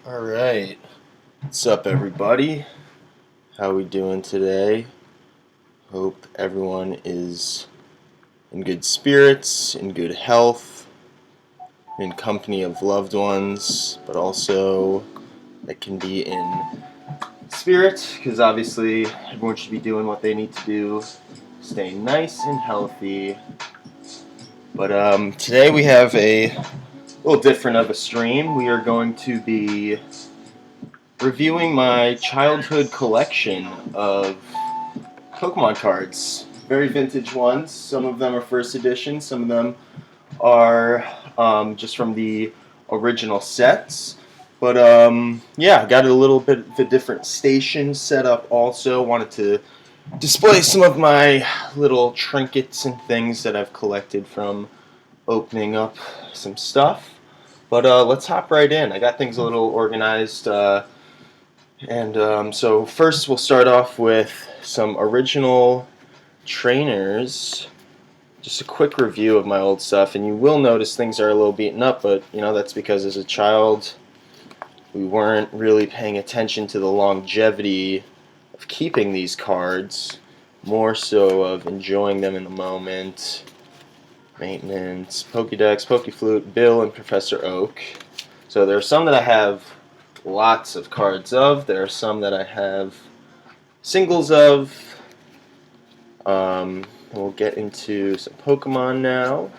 Alright, what's up everybody? How we doing today? Hope everyone is in good spirits, in good health, in company of loved ones, but also that can be in spirit, because obviously everyone should be doing what they need to do, staying nice and healthy. But today we have a little different of a stream. We are going to be reviewing my childhood collection of Pokemon cards. Very vintage ones. Some of them are first edition, some of them are just from the original sets. But yeah, got a little bit of a different station set up also. Wanted to display some of my little trinkets and things that I've collected from opening up some stuff. But let's hop right in. I got things a little organized. So first we'll start off with some original trainers. Just a quick review of my old stuff, and you will notice things are a little beaten up, but that's because as a child we weren't really paying attention to the longevity of keeping these cards, more so of enjoying them in the moment. Maintenance, Pokédex, Pokéflute, Bill, and Professor Oak. So there are some that I have lots of cards of. There are some that I have singles of. We'll get into some Pokemon now.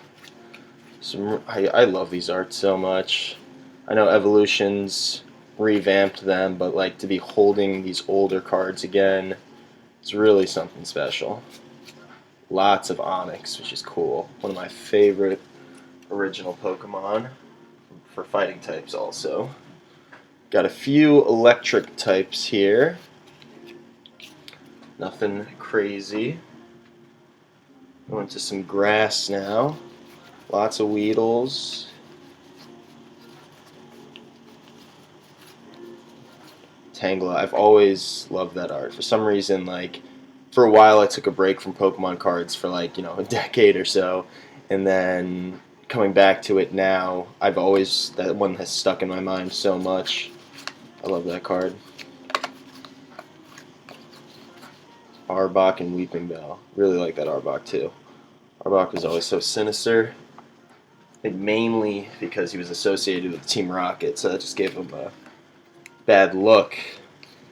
I love these arts so much. I know Evolutions revamped them, but like to be holding these older cards again, it's really something special. Lots of Onyx, which is cool. One of my favorite original Pokemon for fighting types also. Got a few electric types here. Nothing crazy. Going to some grass now. Lots of Weedles. Tangela. I've always loved that art. For some reason, for a while I took a break from Pokemon cards for a decade or so. And then coming back to it now, that one has stuck in my mind so much. I love that card. Arbok and Weeping Bell. Really like that Arbok too. Arbok was always so sinister. I think mainly because he was associated with Team Rocket, so that just gave him a bad look.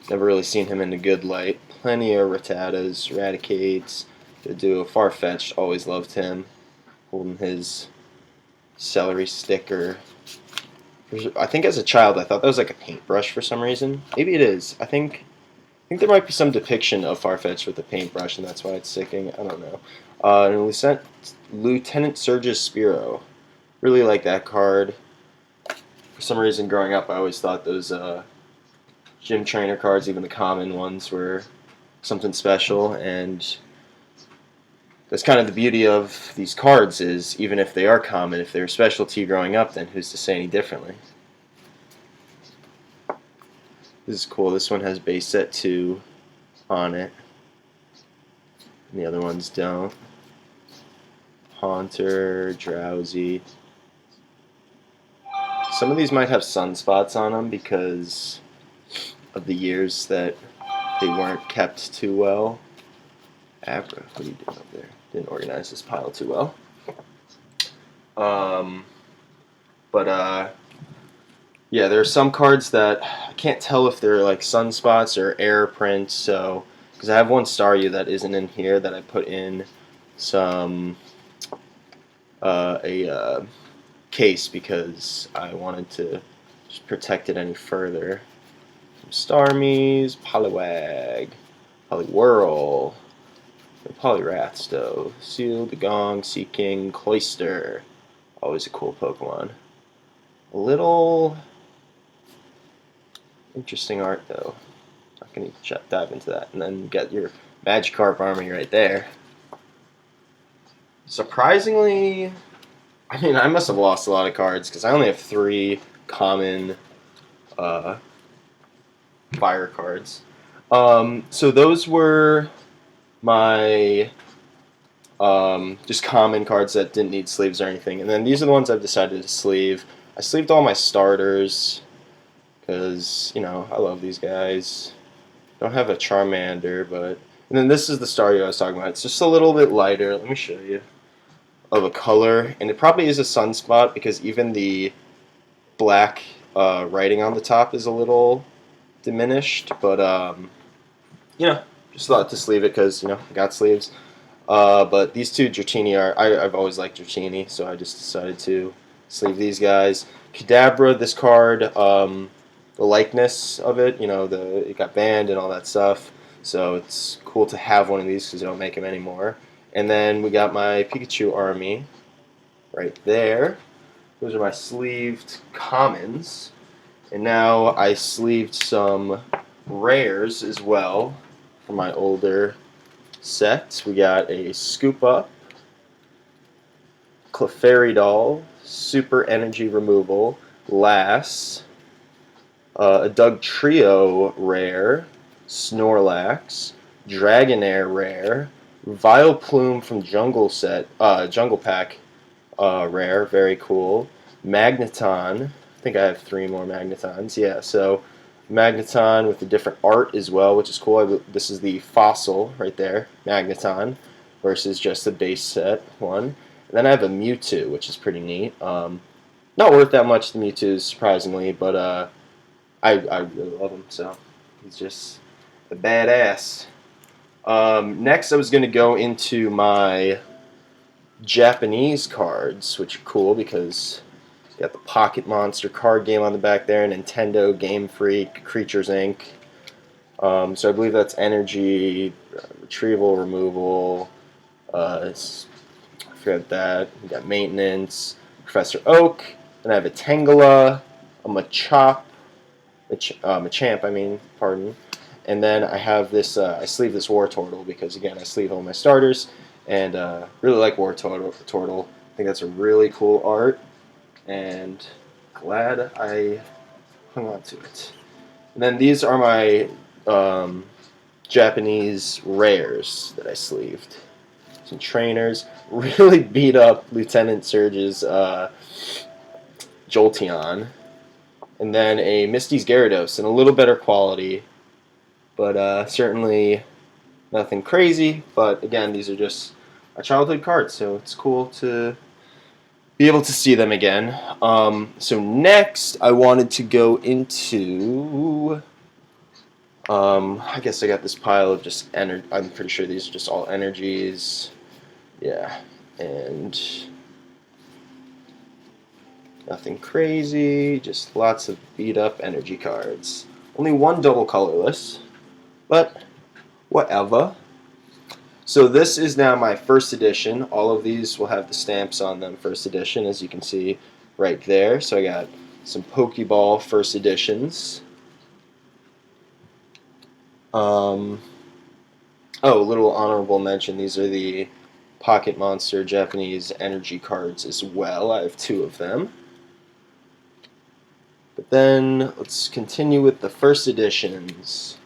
Never really seen him in a good light. Plenty of Rattatas, Raticates, the duo Farfetch'd, always loved him. Holding his celery sticker. I think as a child I thought that was like a paintbrush for some reason. Maybe it is. I think there might be some depiction of Farfetch'd with a paintbrush, and that's why it's sticking. I don't know. And Lieutenant Surge's Spearow. Really like that card. For some reason, growing up, I always thought those gym trainer cards, even the common ones, were something special. And that's kind of the beauty of these cards is, even if they are common, if they're a specialty growing up, then who's to say any differently? This is cool. This one has base set 2 on it. And the other ones don't. Haunter, Drowsy. Some of these might have sunspots on them because of the years that they weren't kept too well. Abra, what are you doing up there? Didn't organize this pile too well. Yeah, there are some cards that I can't tell if they're like sunspots or air prints. So, because I have one Staryu that isn't in here that I put in some a case because I wanted to just protect it any further. Some Starmies, Poliwag, Poliwhirl, Poliwrath Stove, Seal, Dagong, Seaking, Cloyster. Always a cool Pokemon. A little interesting art though. Not going to dive into that. And then you got your Magikarp army right there. Surprisingly, I mean, I must have lost a lot of cards because I only have 3 common fire cards. So those were my just common cards that didn't need sleeves or anything. And then these are the ones I've decided to sleeve. I sleeved all my starters. because, you know, I love these guys. Don't have a Charmander, but... And then this is the Staryu I was talking about. It's just a little bit lighter. Let me show you. Of a color. And it probably is a sunspot because even the black writing on the top is a little diminished. But, you know, just thought to sleeve it because, you know, I got sleeves. But these two Dratini I've always liked Dratini, so I just decided to sleeve these guys. Kadabra, this card, the likeness of it, you know, it got banned and all that stuff. So it's cool to have one of these because they don't make them anymore. And then we got my Pikachu army right there. Those are my sleeved commons. And now I sleeved some rares as well for my older set. We got a Scoop Up, Clefairy Super Energy Removal, Lass, a Doug Trio rare, Snorlax, Dragonair rare, Vileplume from Jungle Pack rare, very cool, Magneton. I think I have 3 more Magnetons. Yeah, so Magneton with a different art as well, which is cool. This is the fossil right there, Magneton, versus just the base set one. And then I have a Mewtwo, which is pretty neat. Not worth that much, the Mewtwo, surprisingly, but I really love him, so he's just a badass. Next, I was going to go into my Japanese cards, which are cool because you got the Pocket Monster card game on the back there, Nintendo, Game Freak, Creatures Inc. So I believe that's energy, retrieval, removal. I forgot that. We got maintenance, Professor Oak, and I have a Tangela, a Machamp, pardon. And then I have this, I sleeve this War Turtle because, again, I sleeve all my starters, and really like War Turtle. I think that's a really cool art, and glad I hung on to it. And then these are my Japanese rares that I sleeved. Some trainers. Really beat up Lieutenant Surge's Jolteon. And then a Misty's Gyarados in a little better quality. But certainly nothing crazy. But again, these are just our childhood cards, so it's cool to be able to see them again. So next, I wanted to go into... I guess I got this pile of just energy. I'm pretty sure these are just all energies. Yeah, and nothing crazy, just lots of beat up energy cards. Only one double colorless, but whatever. So this is now my first edition. All of these will have the stamps on them, first edition, as you can see right there. So I got some Pokeball first editions. Oh, little honorable mention, these are the Pocket Monster Japanese energy cards as well. I have 2 of them. But then let's continue with the first editions.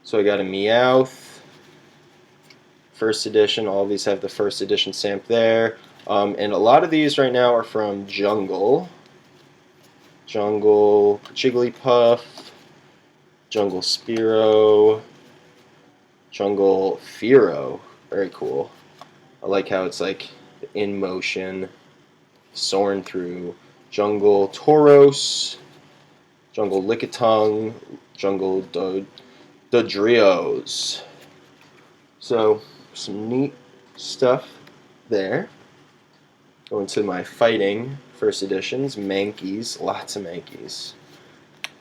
So I got a Meowth, first edition. All of these have the first edition stamp there. And a lot of these right now are from Jungle. Jungle Jigglypuff, Jungle Spearow, Jungle Fearow. Very cool. I like how it's like in motion, soaring through. Jungle Tauros, Jungle Lickitung, Jungle Dodrios. So, some neat stuff there. Going to my fighting first editions. Mankeys, lots of Mankeys.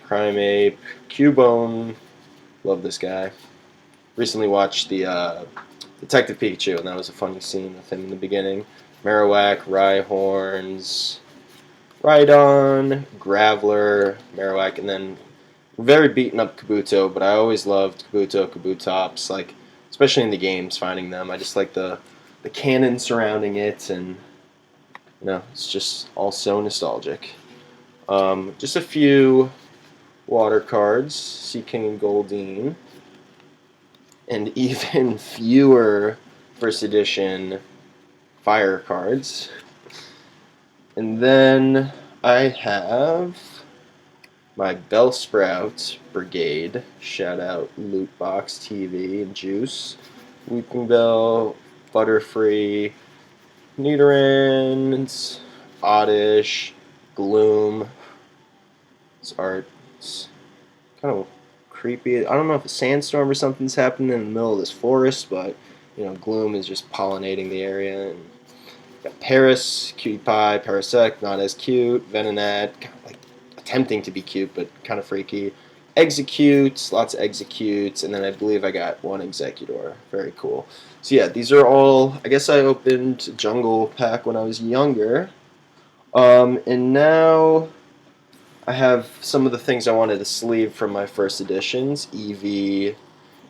Primeape, Cubone, love this guy. Recently watched the Detective Pikachu, and that was a funny scene with him in the beginning. Marowak, Rhyhorns, Rhydon, Graveler, Marowak, and then very beaten up Kabuto, but I always loved Kabutops, like, especially in the games, finding them. I just like the canon surrounding it, and, you know, it's just all so nostalgic. Just a few water cards, Sea King and Goldeen, and even fewer first edition fire cards. And then I have my Bellsprout Brigade. Shout out Lootbox TV and Juice. Weeping Bell, Butterfree, Nidorans, Oddish, Gloom. This art is kind of creepy. I don't know if a sandstorm or something's happening in the middle of this forest, but Gloom is just pollinating the area. And got Paris, Cutie Pie, Parasect, not as cute. Venonat, kind of like attempting to be cute, but kind of freaky. Executes, lots of executes, and then I believe I got one Executor. Very cool. So yeah, these are all, I guess I opened Jungle Pack when I was younger. And now I have some of the things I wanted to sleeve from my first editions. Eevee,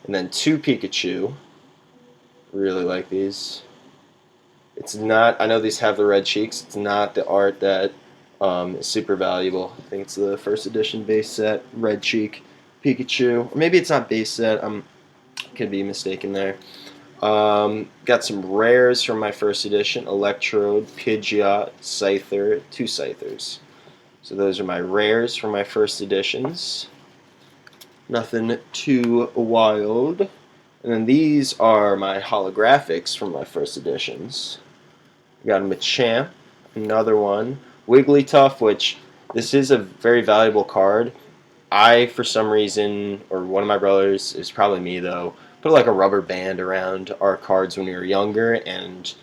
and then 2 Pikachu. Really like these. It's not, I know these have the red cheeks. It's not the art that is super valuable. I think it's the first edition base set, red cheek Pikachu. Or maybe it's not base set. Could be mistaken there. Got some rares from my first edition. Electrode, Pidgeot, Scyther, 2 Scythers. So those are my rares from my first editions. Nothing too wild. And then these are my holographics from my first editions. Got a Machamp, another one. Wigglytuff, which this is a very valuable card. I, for some reason, or one of my brothers, is probably me though, put like a rubber band around our cards when we were younger, and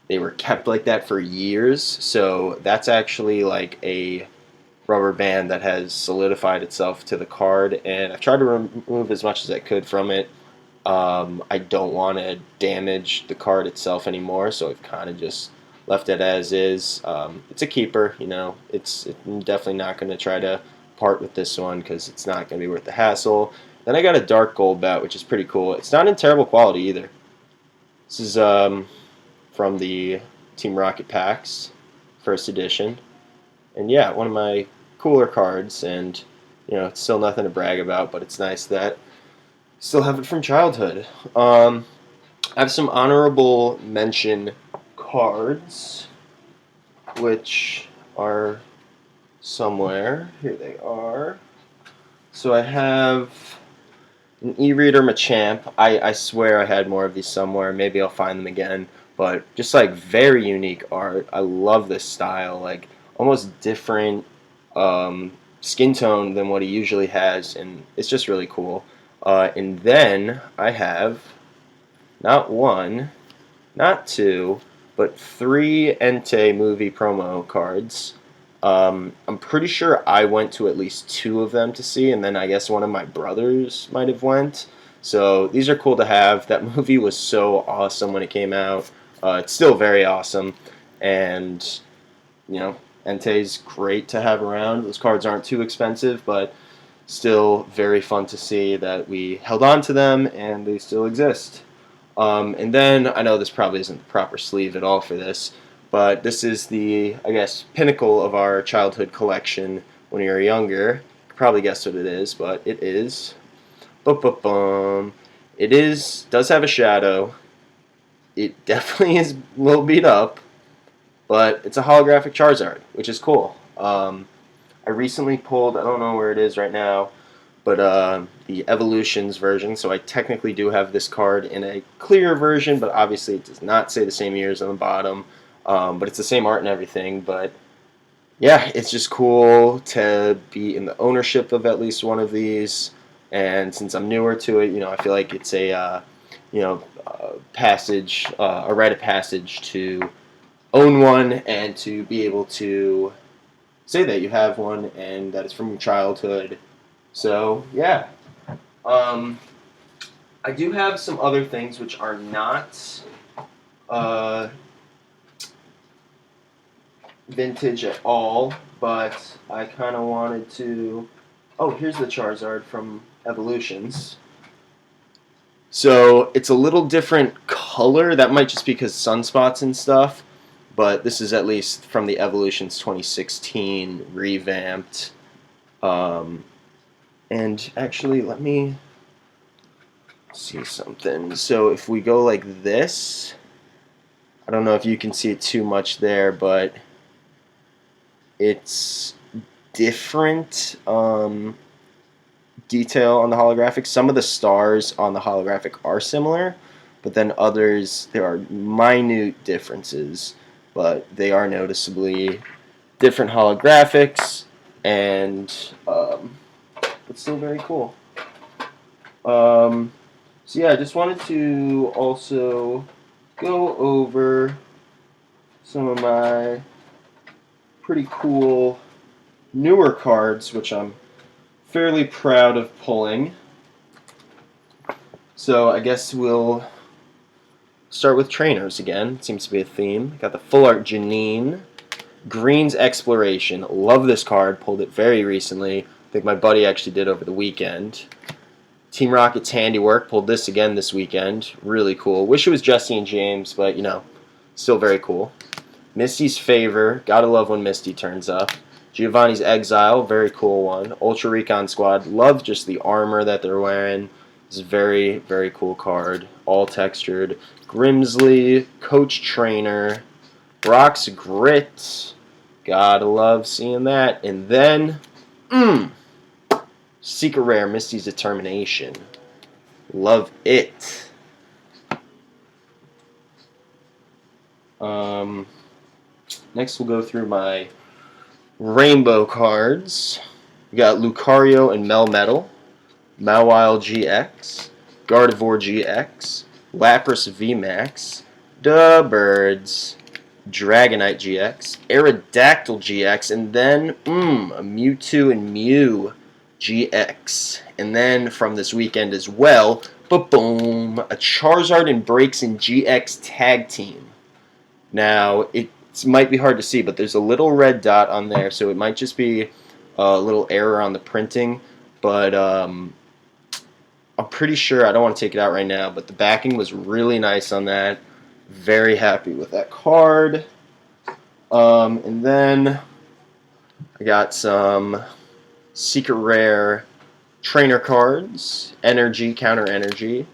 they were kept like that for years. So that's actually like a rubber band that has solidified itself to the card, and I've tried to remove as much as I could from it. I don't want to damage the card itself anymore, so I've kind of just left it as is. It's a keeper, I'm definitely not going to try to part with this one because it's not going to be worth the hassle. Then I got a dark gold bat, which is pretty cool. It's not in terrible quality either. This is from the Team Rocket packs, first edition. And yeah, one of my cooler cards, and it's still nothing to brag about, but it's nice that I still have it from childhood. I have some honorable mention cards, which are somewhere. Here they are. So I have an e-reader Machamp. I swear I had more of these somewhere. Maybe I'll find them again. But just like very unique art. I love this style. Like almost different skin tone than what he usually has, and it's just really cool. And then I have not one, not two, but 3 Entei movie promo cards. I'm pretty sure I went to at least 2 of them to see, and then I guess one of my brothers might have went. So these are cool to have. That movie was so awesome when it came out. It's still very awesome, and Entei's great to have around. Those cards aren't too expensive, but still very fun to see that we held on to them and they still exist. And then, I know this probably isn't the proper sleeve at all for this, but this is the, I guess, pinnacle of our childhood collection when we were younger. You can probably guess what it is, but it is. Bum. It does have a shadow. It definitely is a little beat up, but it's a holographic Charizard, which is cool. I recently pulled, I don't know where it is right now, but the Evolutions version, so I technically do have this card in a clear version, but obviously it does not say the same years on the bottom, but it's the same art and everything. But yeah, it's just cool to be in the ownership of at least one of these, and since I'm newer to it, I feel like it's a passage, a rite of passage to own one and to be able to say that you have one and that it's from your childhood. So yeah, I do have some other things which are not vintage at all, but I kind of wanted to. Oh, here's the Charizard from Evolutions. So it's a little different color. That might just be because sunspots and stuff. But this is at least from the Evolutions 2016 revamped. And actually, let me see something. So if we go like this, I don't know if you can see it too much there, but it's different detail on the holographic. Some of the stars on the holographic are similar, but then others, there are minute differences, but they are noticeably different holographics, and it's still very cool. So yeah, I just wanted to also go over some of my pretty cool newer cards, which I'm fairly proud of pulling. So I guess we'll start with trainers again. Seems to be a theme. Got the Full Art Janine. Green's Exploration. Love this card. Pulled it very recently. I think my buddy actually did over the weekend. Team Rocket's Handiwork. Pulled this again this weekend. Really cool. Wish it was Jesse and James, but, you know, still very cool. Misty's Favor. Gotta love when Misty turns up. Giovanni's Exile. Very cool one. Ultra Recon Squad. Love just the armor that they're wearing. It's a very, very cool card. All textured. Grimsley. Coach Trainer. Brock's Grit. Gotta love seeing that. And then, Secret Rare, Misty's Determination. Love it. Next we'll go through my rainbow cards. We got Lucario and Melmetal, Mawile GX, Gardevoir GX, Lapras VMAX, Da Birds, Dragonite GX, Aerodactyl GX, and then, a Mewtwo and Mew GX. And then from this weekend as well, boom, a Charizard and Braixen GX Tag Team. Now, it might be hard to see, but there's a little red dot on there, so it might just be a little error on the printing, but I'm pretty sure, I don't want to take it out right now, but the backing was really nice on that. Very happy with that card. And then I got some Secret Rare Trainer cards, Energy, Counter Energy,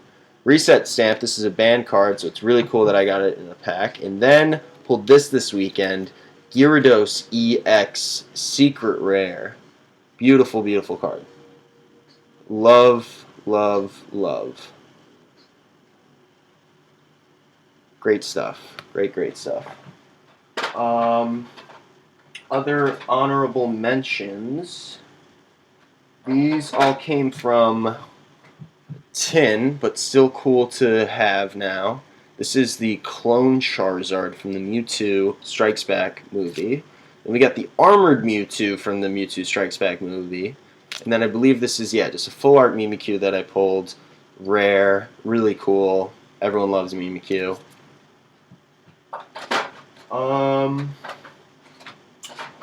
Reset Stamp. This is a banned card, so it's really cool that I got it in a pack. And then pulled this weekend, Gyarados EX Secret Rare. Beautiful, beautiful card. Love, love, love. Great stuff. Great stuff. Other honorable mentions. These all came from tin, but still cool to have now. This is the Clone Charizard from the Mewtwo Strikes Back movie. Then we got the Armored Mewtwo from the Mewtwo Strikes Back movie. And then I believe this is, just a Full Art Mimikyu that I pulled. Rare. Really cool. Everyone loves Mimikyu.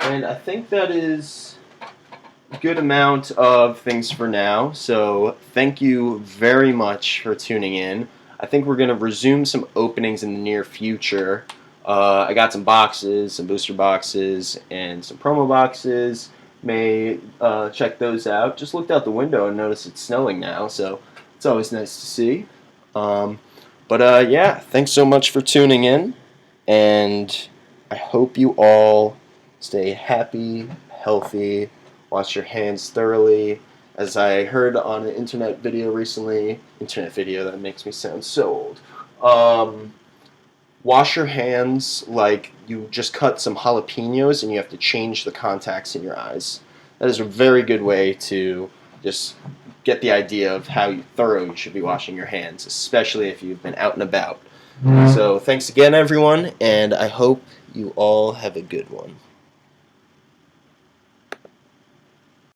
And I think that is a good amount of things for now. So thank you very much for tuning in. I think we're going to resume some openings in the near future. I got some boxes, some booster boxes, and some promo boxes. May check those out. Just looked out the window and noticed it's snowing now, so it's always nice to see. Yeah, thanks so much for tuning in, and I hope you all stay happy, healthy, wash your hands thoroughly. As I heard on an internet video recently, that makes me sound so old. Wash your hands like you just cut some jalapenos and you have to change the contacts in your eyes. That is a very good way to just get the idea of how thorough you should be washing your hands, especially if you've been out and about. So thanks again, everyone, and I hope you all have a good one.